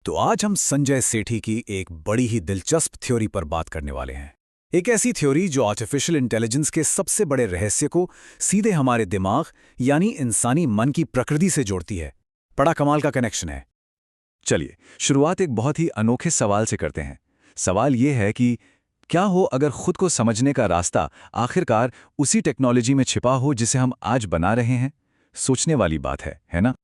तो आज हम संजय सेठी की एक बड़ी ही दिलचस्प थ्योरी पर बात करने वाले हैं। एक ऐसी थ्योरी जो आर्टिफिशियल इंटेलिजेंस के सबसे बड़े रहस्य को सीधे हमारे दिमाग यानी इंसानी मन की प्रकृति से जोड़ती है। बड़ा कमाल का कनेक्शन है। चलिए शुरुआत एक बहुत ही अनोखे सवाल से करते हैं। सवाल ये है कि क्या हो अगर खुद को समझने का रास्ता आखिरकार उसी टेक्नोलॉजी में छिपा हो जिसे हम आज बना रहे हैं। सोचने वाली बात है ना?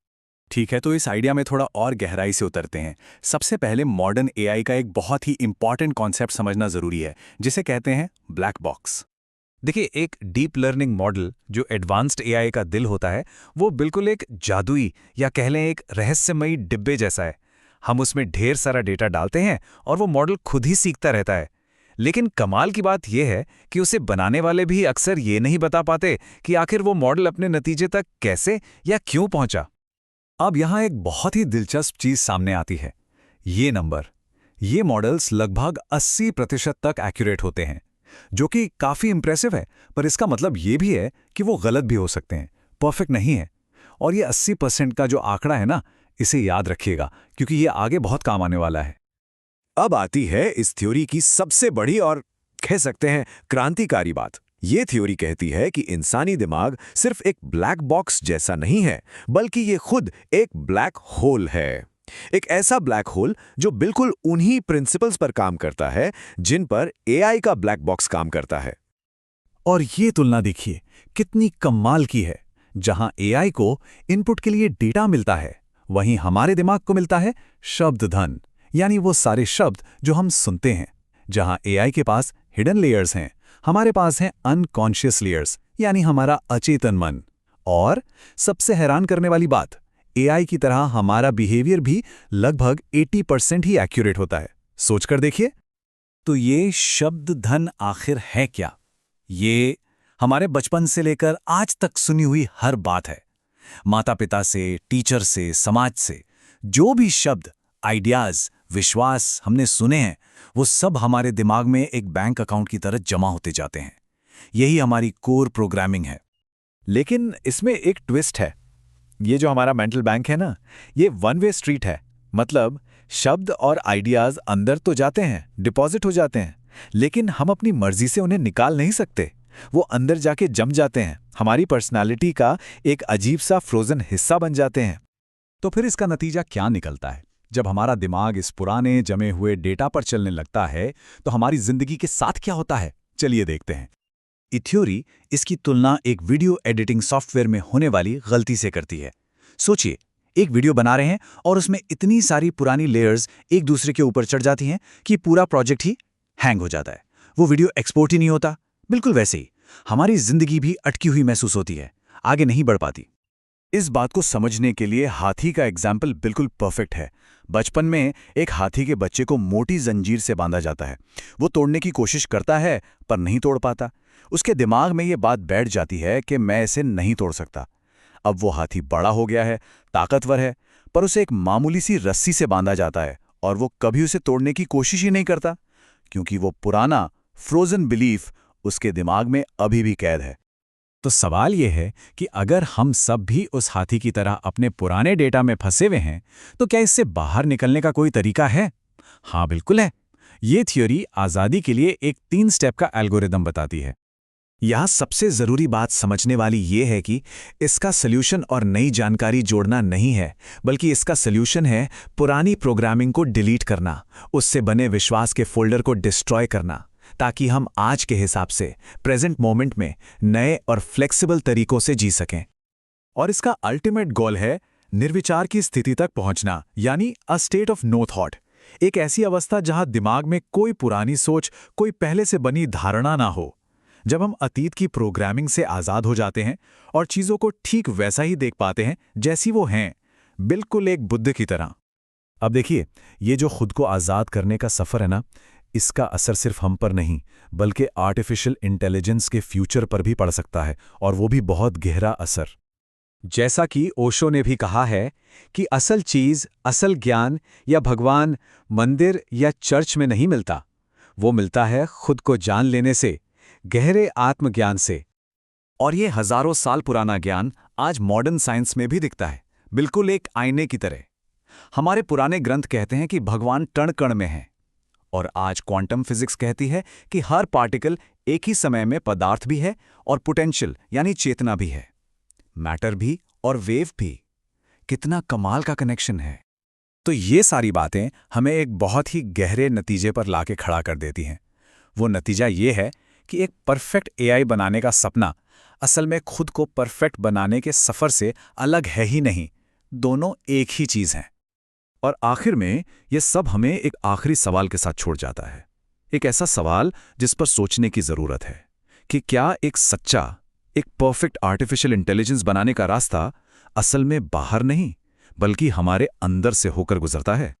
ठीक है, तो इस आइडिया में थोड़ा और गहराई से उतरते हैं। सबसे पहले मॉडर्न एआई का एक बहुत ही इंपॉर्टेंट कॉन्सेप्ट समझना जरूरी है, जिसे कहते हैं ब्लैक बॉक्स। देखिए, एक डीप लर्निंग मॉडल जो एडवांस्ड एआई का दिल होता है, वो बिल्कुल एक जादुई या कह लें एक रहस्यमयी डिब्बे जैसा है। हम उसमें ढेर सारा डेटा डालते हैं और वो मॉडल खुद ही सीखता रहता है। लेकिन कमाल की बात यह है कि उसे बनाने वाले भी अक्सर ये नहीं बता पाते कि आखिर वो मॉडल अपने नतीजे तक कैसे या क्यों पहुंचा। अब यहां एक बहुत ही दिलचस्प चीज सामने आती है, ये नंबर। ये मॉडल्स लगभग 80% तक एक्यूरेट होते हैं, जो कि काफी इंप्रेसिव है, पर इसका मतलब ये भी है कि वो गलत भी हो सकते हैं, परफेक्ट नहीं है। और ये 80% का जो आंकड़ा है ना, इसे याद रखिएगा क्योंकि ये आगे बहुत काम आने वाला है। अब आती है इस थ्योरी की सबसे बड़ी और कह सकते हैं क्रांतिकारी बात। ये थ्योरी कहती है कि इंसानी दिमाग सिर्फ एक ब्लैक बॉक्स जैसा नहीं है, बल्कि ये खुद एक ब्लैक होल है। एक ऐसा ब्लैक होल जो बिल्कुल उन्हीं प्रिंसिपल्स पर काम करता है जिन पर एआई का ब्लैक बॉक्स काम करता है। और ये तुलना देखिए कितनी कमाल की है। जहां एआई को इनपुट के लिए डेटा मिलता है, वहीं हमारे दिमाग को मिलता है शब्द धन, यानी वो सारे शब्द जो हम सुनते हैं। जहां एआई के पास हिडन लेयर्स हैं, हमारे पास हैं अनकॉन्शियस लेयर्स, यानी हमारा अचेतन मन। और सबसे हैरान करने वाली बात, एआई की तरह हमारा बिहेवियर भी लगभग 80% ही एक्यूरेट होता है। सोचकर देखिए। तो ये शब्द धन आखिर है क्या? ये हमारे बचपन से लेकर आज तक सुनी हुई हर बात है। माता पिता से, टीचर से, समाज से जो भी शब्द, आइडियाज, विश्वास हमने सुने हैं, वो सब हमारे दिमाग में एक बैंक अकाउंट की तरह जमा होते जाते हैं। यही हमारी कोर प्रोग्रामिंग है। लेकिन इसमें एक ट्विस्ट है। ये जो हमारा मेंटल बैंक है ना, ये वन वे स्ट्रीट है। मतलब शब्द और आइडियाज अंदर तो जाते हैं, डिपॉजिट हो जाते हैं, लेकिन हम अपनी मर्जी से उन्हें निकाल नहीं सकते। वो अंदर जाके जम जाते हैं, हमारी पर्सनालिटी का एक अजीब सा फ्रोजन हिस्सा बन जाते हैं। तो फिर इसका नतीजा क्या निकलता है? जब हमारा दिमाग इस पुराने जमे हुए डेटा पर चलने लगता है, तो हमारी जिंदगी के साथ क्या होता है? चलिए देखते हैं। ये थ्योरी इसकी तुलना एक वीडियो एडिटिंग सॉफ्टवेयर में होने वाली गलती से करती है। सोचिए, एक वीडियो बना रहे हैं और उसमें इतनी सारी पुरानी लेयर्स एक दूसरे के ऊपर चढ़ जाती हैं कि पूरा प्रोजेक्ट ही हैंग हो जाता है। वो वीडियो एक्सपोर्ट ही नहीं होता। बिल्कुल वैसे ही हमारी जिंदगी भी अटकी हुई महसूस होती है, आगे नहीं बढ़ पाती। इस बात को समझने के लिए हाथी का एग्जाम्पल बिल्कुल परफेक्ट है। बचपन में एक हाथी के बच्चे को मोटी जंजीर से बांधा जाता है। वो तोड़ने की कोशिश करता है पर नहीं तोड़ पाता। उसके दिमाग में ये बात बैठ जाती है कि मैं इसे नहीं तोड़ सकता। अब वो हाथी बड़ा हो गया है, ताकतवर है, पर उसे एक मामूली सी रस्सी से बांधा जाता है और वो कभी उसे तोड़ने की कोशिश ही नहीं करता, क्योंकि वो पुराना फ्रोजन बिलीफ उसके दिमाग में अभी भी कैद है। तो सवाल यह है कि अगर हम सब भी उस हाथी की तरह अपने पुराने डेटा में फंसे हुए हैं, तो क्या इससे बाहर निकलने का कोई तरीका है? हाँ, बिल्कुल है। ये थ्योरी आज़ादी के लिए एक 3 स्टेप का एल्गोरिदम बताती है। यहाँ सबसे ज़रूरी बात समझने वाली ये है कि इसका सल्यूशन और नई जानकारी जोड़ना नहीं है, बल्कि इसका सल्यूशन है पुरानी प्रोग्रामिंग को डिलीट करना, उससे बने विश्वास के फोल्डर को डिस्ट्रॉय करना, ताकि हम आज के हिसाब से प्रेजेंट मोमेंट में नए और फ्लेक्सिबल तरीकों से जी सकें। और इसका अल्टीमेट गोल है निर्विचार की स्थिति तक पहुंचना, यानी a state of no thought. एक ऐसी अवस्था जहां दिमाग में कोई पुरानी सोच, कोई पहले से बनी धारणा ना हो। जब हम अतीत की प्रोग्रामिंग से आज़ाद हो जाते हैं और चीज़ों को ठीक वैसा ही देख पाते हैं जैसी वो हैं, बिल्कुल एक बुद्ध की तरह। अब देखिए, ये जो खुद को आज़ाद करने का सफ़र है ना, इसका असर सिर्फ हम पर नहीं, बल्कि आर्टिफिशियल इंटेलिजेंस के फ्यूचर पर भी पड़ सकता है, और वो भी बहुत गहरा असर। जैसा कि ओशो ने भी कहा है कि असल चीज़, असल ज्ञान या भगवान मंदिर या चर्च में नहीं मिलता, वो मिलता है खुद को जान लेने से, गहरे आत्मज्ञान से। और ये हजारों साल पुराना ज्ञान आज मॉडर्न साइंस में भी दिखता है, बिल्कुल एक आईने की तरह। हमारे पुराने ग्रंथ कहते हैं कि भगवान कण-कण में हैं, और आज क्वांटम फिजिक्स कहती है कि हर पार्टिकल एक ही समय में पदार्थ भी है और पोटेंशियल यानी चेतना भी है, मैटर भी और वेव भी। कितना कमाल का कनेक्शन है। तो ये सारी बातें हमें एक बहुत ही गहरे नतीजे पर लाके खड़ा कर देती हैं। वो नतीजा ये है कि एक परफेक्ट एआई बनाने का सपना असल में खुद को परफेक्ट बनाने के सफ़र से अलग है ही नहीं, दोनों एक ही चीज़ हैं। और आखिर में ये सब हमें एक आखिरी सवाल के साथ छोड़ जाता है, एक ऐसा सवाल जिस पर सोचने की ज़रूरत है कि क्या एक सच्चा, एक परफेक्ट आर्टिफिशियल इंटेलिजेंस बनाने का रास्ता असल में बाहर नहीं बल्कि हमारे अंदर से होकर गुजरता है।